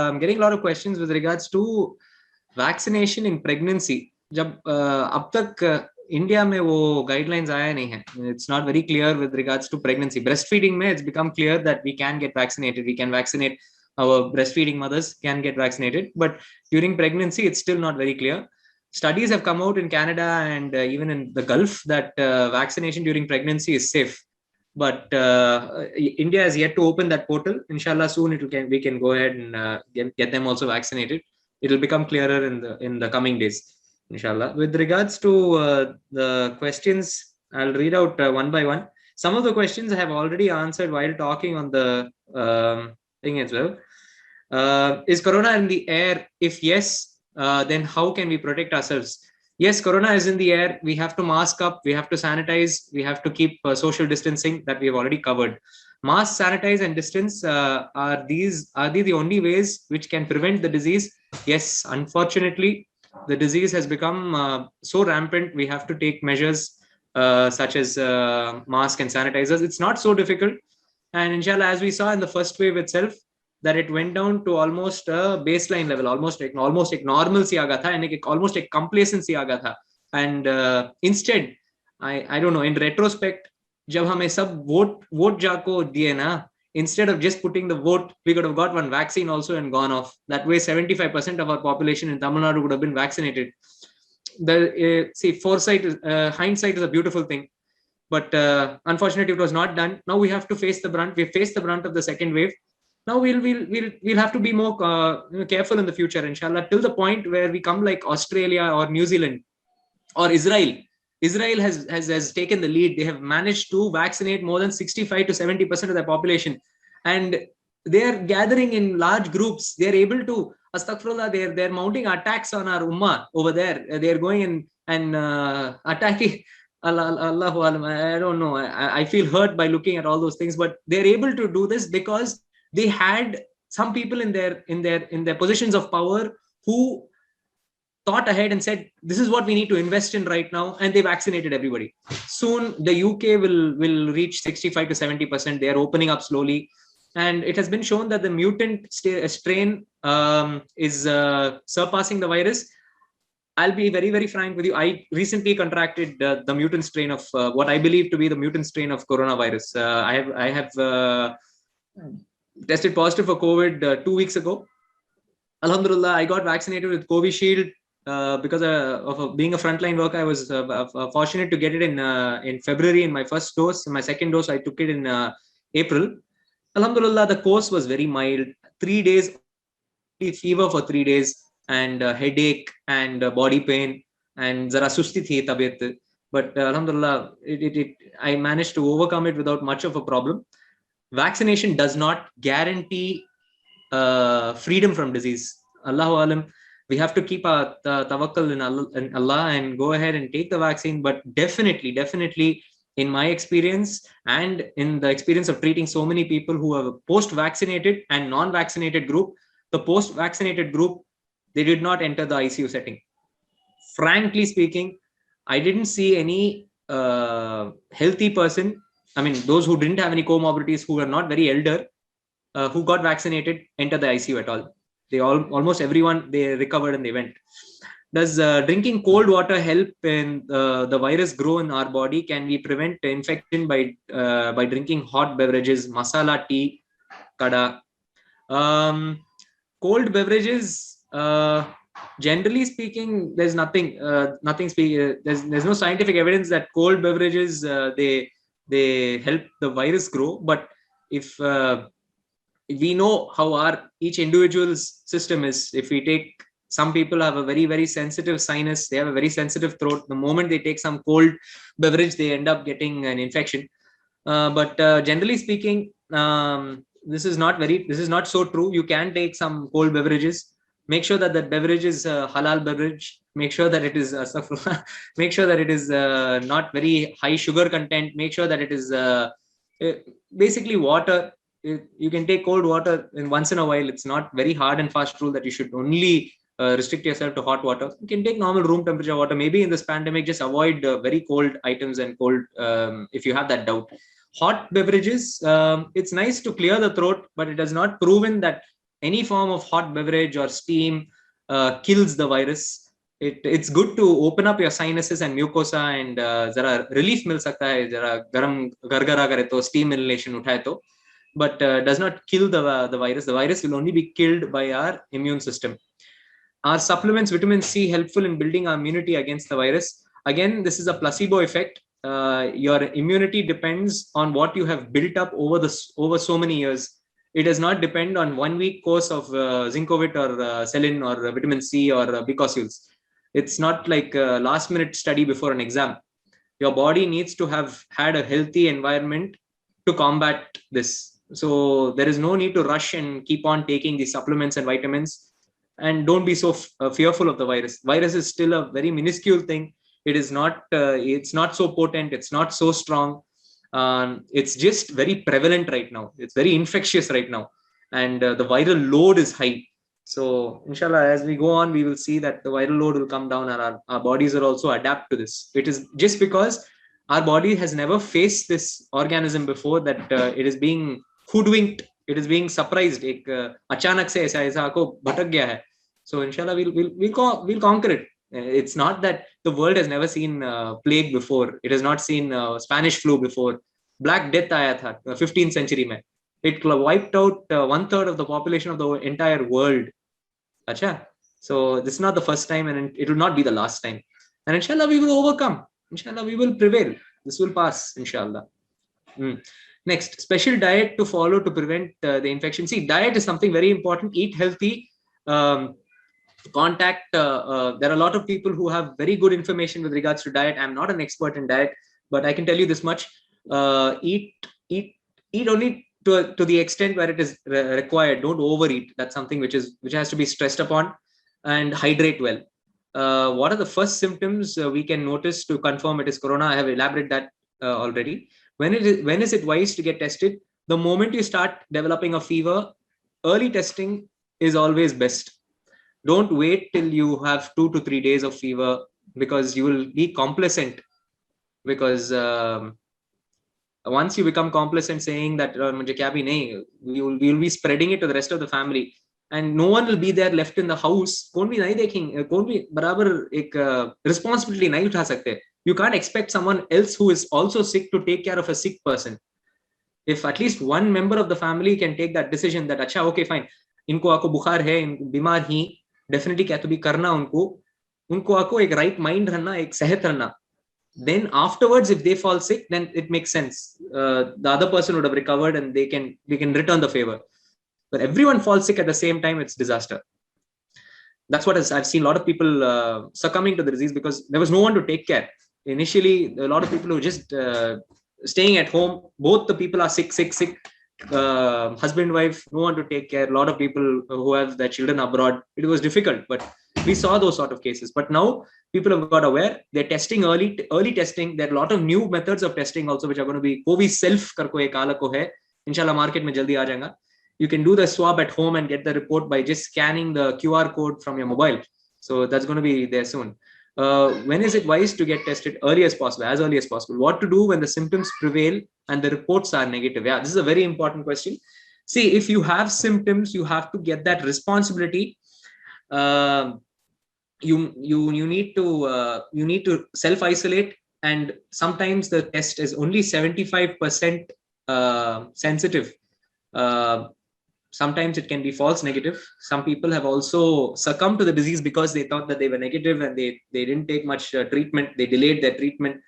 I'm getting a lot of questions with regards to vaccination in pregnancy. जब अब तक India में वो guidelines आया नहीं है. It's not very clear with regards to pregnancy. Breastfeeding में it's become clear that we can get vaccinated. We can vaccinate our breastfeeding mothers can get vaccinated, but during pregnancy it's still not very clear. Studies have come out in Canada and even in the Gulf that vaccination during pregnancy is safe. But India has yet to open that portal. Inshallah, soon we can go ahead and get them also vaccinated. It will become clearer in the coming days, inshallah. With regards to the questions, I'll read out one by one. Some of the questions I have already answered while talking on the thing as well. Is corona in the air? If yes, then how can we protect ourselves? Yes, corona is in the air. We have to mask up. We have to sanitize. We have to keep social distancing that we have already covered. Mask, sanitize, and distance are these the only ways which can prevent the disease? Yes, unfortunately, the disease has become so rampant. We have to take measures such as mask and sanitizers. It's not so difficult, and inshallah, as we saw in the first wave itself, that it went down to almost a baseline level, almost like normalcy aa gaya tha, and almost like complacency aa gaya tha. And instead, I don't know, in retrospect, jab hame sab vote jako diye na, instead of just putting the vote, we could have got one vaccine also and gone off. That way, 75% of our population in Tamil Nadu would have been vaccinated. See, hindsight is a beautiful thing, but unfortunately, it was not done. Now we have to face the brunt. We faced the brunt of the second wave. Now we'll have to be more careful in the future, inshallah, till the point where we come like Australia or New Zealand or Israel. Israel has taken the lead. They have managed to vaccinate more than 65 to 70% of their population, and they are gathering in large groups. They are able to, astaghfirullah, they're mounting attacks on our ummah over there. They are going and attacking. Allahu alam, I don't know. I feel hurt by looking at all those things, but they're able to do this because they had some people in their positions of power who thought ahead and said, this is what we need to invest in right now, and they vaccinated everybody. Soon the UK will reach 65 to 70%. They are opening up slowly, and it has been shown that the mutant strain is surpassing the virus. I'll be very, very frank with you. I recently contracted the mutant strain of what I believe to be the mutant strain of coronavirus. I have tested positive for COVID 2 weeks ago. Alhamdulillah, I got vaccinated with Covishield because of being a frontline worker. I was fortunate to get it in February in my first dose. In my second dose, I took it in April. Alhamdulillah, the course was very mild. 3 days, fever for 3 days, and headache and body pain, and zara susti thi tabiyat. But alhamdulillah, I managed to overcome it without much of a problem. Vaccination does not guarantee freedom from disease. Allahu alam, we have to keep our tawakkul in Allah and go ahead and take the vaccine. But definitely, in my experience and in the experience of treating so many people who are post-vaccinated and non-vaccinated group, the post-vaccinated group, they did not enter the ICU setting. Frankly speaking, I didn't see any healthy person, I mean, those who didn't have any comorbidities, who were not very elder, who got vaccinated, enter the ICU at all. They almost everyone, they recovered and they went. Does drinking cold water help in the virus grow in our body? Can we prevent infection by drinking hot beverages, masala tea, kada? Cold beverages, generally speaking, there's there's no scientific evidence that cold beverages they help the virus grow. But if we know how each individual's system is, if we take, some people have a very, very sensitive sinus, they have a very sensitive throat. The moment they take some cold beverage, they end up getting an infection. But generally speaking, this is not so true. You can take some cold beverages. Make sure that beverage is a halal beverage. Make sure that it is make sure that it is not very high sugar content. Make sure that it is basically water. You can take cold water once in a while. It's not very hard and fast rule that you should only restrict yourself to hot water. You can take normal room temperature water. Maybe in this pandemic, just avoid very cold items and cold if you have that doubt. Hot beverages, it's nice to clear the throat, but it has not proven that any form of hot beverage or steam kills the virus. It's good to open up your sinuses and mucosa and जरा relief मिल सकता है, जरा गरम गरगरा करे तो steam inhalation उठाए तो, but does not kill the virus. The virus will only be killed by our immune system. Are supplements vitamin C helpful in building our immunity against the virus? Again, this is a placebo effect. Your immunity depends on what you have built up over so many years. It does not depend on 1 week course of Zincovit or Selin or vitamin C or Bicosules. It's not like a last minute study before an exam. Your body needs to have had a healthy environment to combat this. So there is no need to rush and keep on taking these supplements and vitamins. And don't be so fearful of the virus. Virus is still a very minuscule thing. It is not. It's not so potent. It's not so strong. It's just very prevalent right now. It's very infectious right now, and the viral load is high. So, inshallah, as we go on, we will see that the viral load will come down, and our bodies will also adapt to this. It is just because our body has never faced this organism before that it is being hoodwinked. It is being surprised. एक अचानक से ऐसा आको भटक गया है. So, inshallah, we'll conquer it. It's not that the world has never seen plague before. It has not seen Spanish flu before. Black Death आया था 15th century में. It wiped out 1/3 of the population of the entire world. Acha. So this is not the first time, and it will not be the last time. And inshallah, we will overcome. Inshallah, we will prevail. This will pass. Inshallah. Next, special diet to follow to prevent the infection. See, diet is something very important. Eat healthy. Contact. There are a lot of people who have very good information with regards to diet. I'm not an expert in diet, but I can tell you this much: eat only to the extent where it is required. Don't overeat. That's something which has to be stressed upon, and hydrate well. What are the first symptoms we can notice to confirm it is corona? I have elaborated that already. When is it wise to get tested? The moment you start developing a fever, early testing is always best. Don't wait till you have 2 to 3 days of fever, because you will be complacent. Because once you become complacent, saying that mujhe kya bhi nahi, you will be spreading it to the rest of the family, and no one will be there left in the house. कौन भी नहीं देखेंगे, कौन भी बराबर एक responsibility नहीं उठा सकते. You can't expect someone else who is also sick to take care of a sick person. If at least one member of the family can take that decision that अच्छा okay fine, इनको आको बुखार है, इनको बीमार ही, definitely क्या तो भी करना उनको आको एक right mind रहना, एक सेहत रहना. Then afterwards, if they fall sick, then it makes sense. The other person would have recovered, and they can return the favor. But everyone falls sick at the same time, it's disaster. That's what I've seen a lot of people succumbing to the disease because there was no one to take care. Initially, a lot of people who just staying at home. Both the people are sick. Husband, wife, no one to take care. A lot of people who have their children abroad. It was difficult, but we saw those sort of cases. But now people have got aware. They're testing early testing. There are a lot of new methods of testing also, which are going to be COVID self karko ek alak ko hai. Inshallah, market mein jaldi aa jayega. You can do the swab at home and get the report by just scanning the QR code from your mobile. So that's going to be there soon. When is it wise to get tested? As early as possible. What to do when the symptoms prevail and the reports are negative? Yeah, this is a very important question. See, if you have symptoms, you have to get that responsibility. You need to self-isolate, and sometimes the test is only 75% sensitive. Sometimes it can be false negative. Some people have also succumbed to the disease because they thought that they were negative and they didn't take much treatment. They delayed their treatment.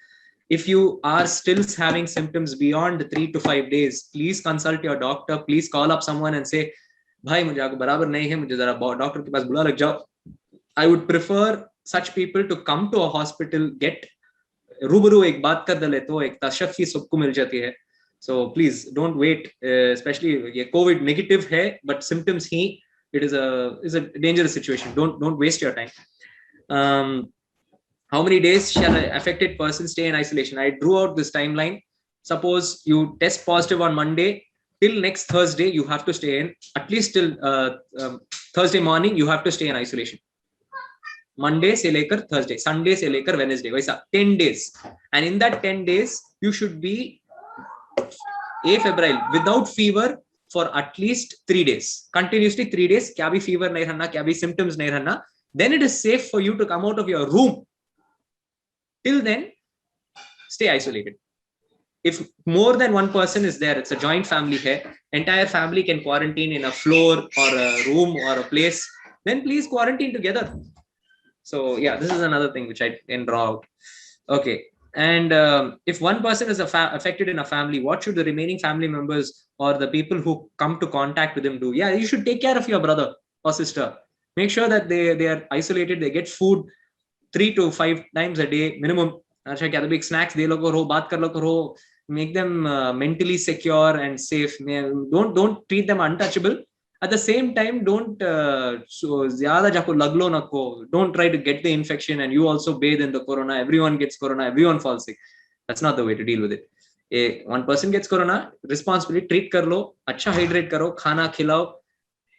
If you are still having symptoms beyond 3 to 5 days, please consult your doctor. Please call up someone and say, "Bhai, mujhe aage barabar nahi hai, mujhe zara doctor ke paas bula lag jao." I would prefer such people to come to a hospital, get रूबरू एक बात कर ले तो एक तशफ़ी सबको मिल जाती है. So please don't wait, especially COVID negative hai, but symptoms he, it is a dangerous situation. Don't waste your time. How many days shall an affected person stay in isolation? I drew out this timeline. Suppose you test positive on Monday, till next Thursday you have to stay in, at least till Thursday morning you have to stay in isolation. Monday से लेकर Thursday, Sunday से लेकर Wednesday, वैसा 10 days. And in that 10 days you should be afebrile, without fever, for at least 3 days, continuously 3 days, kya bhi fever nahi रहना, kya bhi symptoms nahi रहना, then it is safe for you to come out of your room. Till then, stay isolated. If more than one person is there, it's a joint family hai, entire family can quarantine in a floor or a room or a place, then please quarantine together. So yeah, this is another thing which I can draw out. Okay. And if one person is affected in a family, what should the remaining family members or the people who come to contact with him do? Yeah, you should take care of your brother or sister. Make sure that they are isolated, they get food 3 to 5 times a day minimum. अच्छा क्या big snacks दे लो करो, बात कर लो करो, make them mentally secure and safe. Don't treat them untouchable. At the same time, don't zyada jako laglo nako. Don't try to get the infection and you also bathe in the corona. Everyone gets corona, everyone falls sick. That's not the way to deal with it. One person gets corona, responsibly treat कर लो, अच्छा hydrate करो, खाना खिलाओ.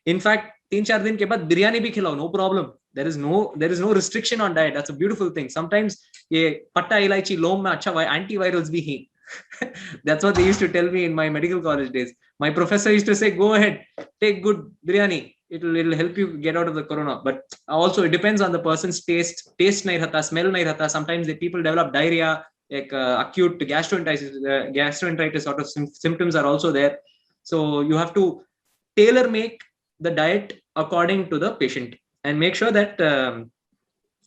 In fact, 3-4 दिन के बाद बिरयानी भी खिलाओ, no problem. There is no restriction on diet. That's a beautiful thing. Sometimes ये पट्टा इलायची लोम में अच्छा antivirals भी हैं. That's what they used to tell me in my medical college days. My professor used to say, go ahead, take good biryani. It'll help you get out of the corona. But also it depends on the person's taste. Taste nahi rehta, smell nahi rehta. Sometimes the people develop diarrhea, like acute gastroenteritis sort of symptoms are also there. So you have to tailor make the diet according to the patient and make sure that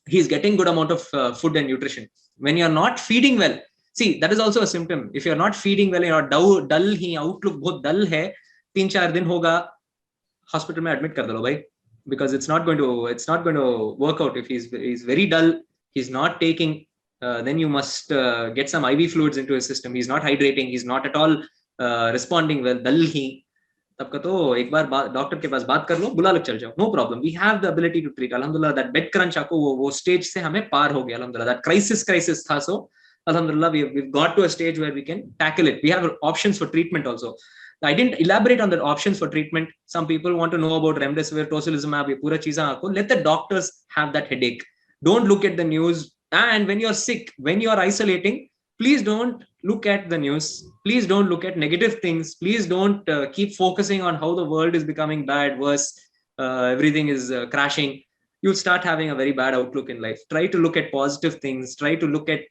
he's getting good amount of food and nutrition. When you're not feeding well, see, that is also a symptom. If you're not feeding well, you're dull hi, outlook bahut dull hai, 3-4 din hoga, hospital mein admit kar do bhai, because it's not going to work out. If he's very dull, he's not taking, then you must get some IV fluids into his system. He's not hydrating, he's not at all responding well, dull hi, तब का तो एक बार doctor के पास बात कर लो, बुला लो, चल जाओ, no problem. We have the ability to treat. अल्हम्दुलिल्लाह दैट बेड क्रंच आपको वो स्टेज से हमें पार हो गया. अल्हम्दुलिल्लाह दैट क्राइसिस था. सो Alhamdulillah, we've got to a stage where we can tackle it. We have options for treatment also. I didn't elaborate on the options for treatment. Some people want to know about remdesivir, tocilizumab, ये पूरा चीज़ें आपको. Let the doctors have that headache. Don't look at the news. And when you're sick, when you're isolating, please don't look at the news. Please don't look at negative things. Please don't keep focusing on how the world is becoming bad, worse. Everything is crashing. You'll start having a very bad outlook in life. Try to look at positive things. Try to look at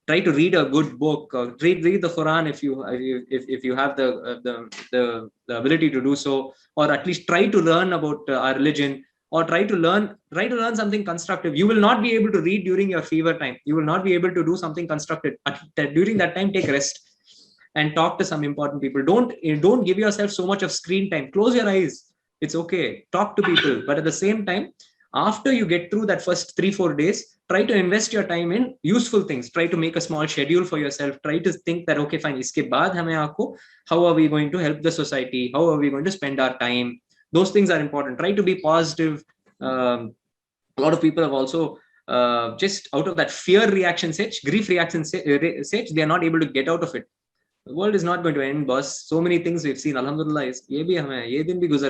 try to read a good book, or read the Quran if you have the ability to do so, or at least try to learn about our religion, or try to learn something constructive. You will not be able to read during your fever time. You will not be able to do something constructive. During that time, take rest and talk to some important people. Don't give yourself so much of screen time. Close your eyes. It's okay. Talk to people, but at the same time, after you get through that first 3-4 days, try to invest your time in useful things. Try to make a small schedule for yourself. Try to think that, okay, fine, iske baad hame aapko, how are we going to help the society? How are we going to spend our time? Those things are important. Try to be positive. A lot of people have also just out of that fear reaction stage, grief reaction stage, they are not able to get out of it. The world is not going to end, boss. So many things we've seen. Alhamdulillah, ye bhi hame ye din bhi guzar